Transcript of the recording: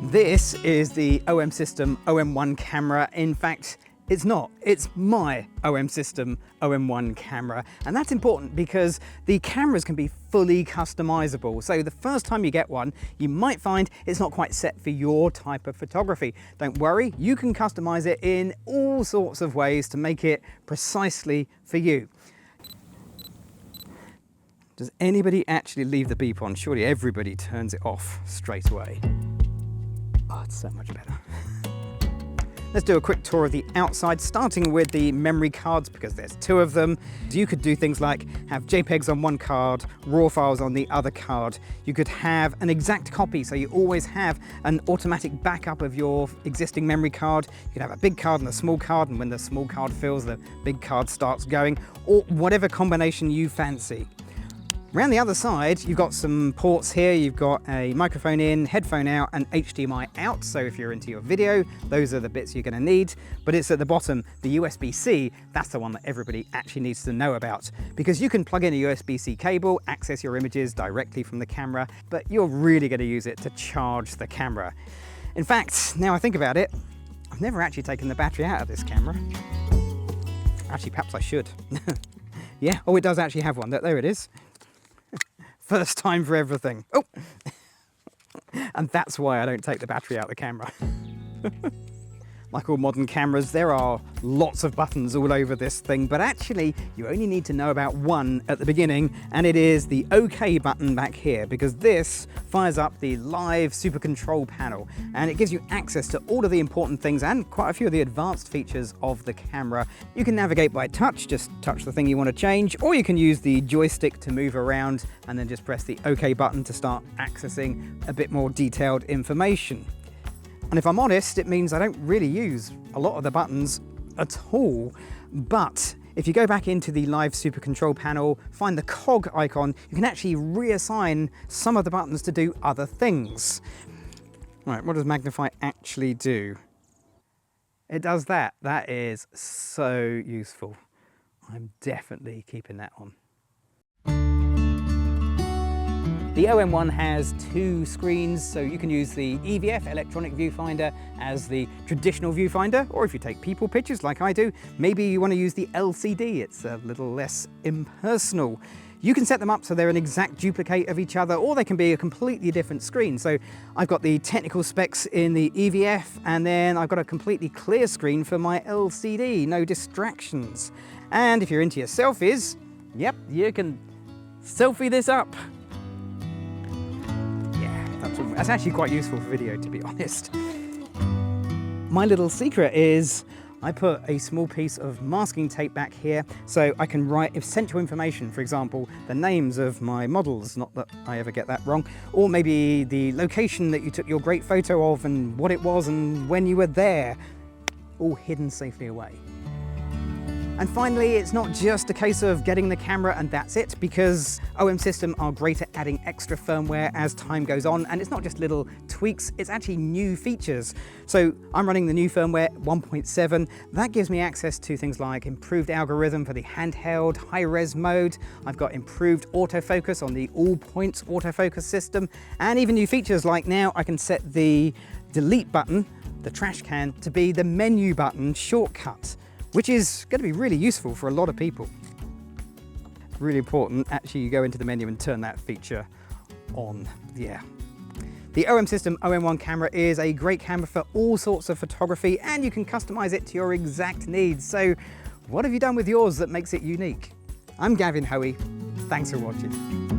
This is the OM System OM-1 camera. In fact, it's not. It's my OM System OM-1 camera. And that's important because the cameras can be fully customizable. So the first time you get one, you might find it's not quite set for your type of photography. Don't worry, you can customize it in all sorts of ways to make it precisely for you. Does anybody actually leave the beep on? Surely everybody turns it off straight away. Oh, it's so much better. Let's do a quick tour of the outside, starting with the memory cards, because there's two of them. You could do things like have JPEGs on one card, RAW files on the other card. You could have an exact copy, so you always have an automatic backup of your existing memory card. You could have a big card and a small card, and when the small card fills, the big card starts going, or whatever combination you fancy. Around the other side, you've got some ports here. You've got a microphone in, headphone out, and HDMI out. So if you're into your video, those are the bits you're going to need. But it's at the bottom, the USB-C, that's the one that everybody actually needs to know about. Because you can plug in a USB-C cable, access your images directly from the camera, but you're really going to use it to charge the camera. In fact, now I think about it, I've never actually taken the battery out of this camera. Actually, perhaps I should. Yeah, oh, it does actually have one. There it is. First time for everything. Oh, and that's why I don't take the battery out of the camera. Like all modern cameras, there are lots of buttons all over this thing, but actually you only need to know about one at the beginning, and it is the OK button back here, because this fires up the live super control panel, and it gives you access to all of the important things and quite a few of the advanced features of the camera. You can navigate by touch, just touch the thing you want to change, or you can use the joystick to move around and then just press the OK button to start accessing a bit more detailed information. And if I'm honest, it means I don't really use a lot of the buttons at all. But if you go back into the live super control panel, find the cog icon, you can actually reassign some of the buttons to do other things. Right, what does magnify actually do? It does that. That is so useful. I'm definitely keeping that on. The OM-1 has two screens, so you can use the EVF, electronic viewfinder, as the traditional viewfinder, or if you take people pictures like I do, maybe you want to use the LCD. It's a little less impersonal. You can set them up so they're an exact duplicate of each other, or they can be a completely different screen. So I've got the technical specs in the EVF, and then I've got a completely clear screen for my LCD, no distractions. And if you're into your selfies, yep, you can selfie this up. That's actually quite useful for video, to be honest. My little secret is I put a small piece of masking tape back here so I can write essential information, for example, the names of my models, not that I ever get that wrong, or maybe the location that you took your great photo of and what it was and when you were there, all hidden safely away. And finally, it's not just a case of getting the camera and that's it, because OM System are great at adding extra firmware as time goes on, and it's not just little tweaks, it's actually new features. So I'm running the new firmware 1.7. That gives me access to things like improved algorithm for the handheld high-res mode. I've got improved autofocus on the all-points autofocus system, and even new features like now I can set the delete button, the trash can, to be the menu button shortcut, which is going to be really useful for a lot of people. Really important, actually, you go into the menu and turn that feature on. Yeah. The OM System OM-1 camera is a great camera for all sorts of photography, and you can customize it to your exact needs. So what have you done with yours that makes it unique? I'm Gavin Hoey. Thanks for watching.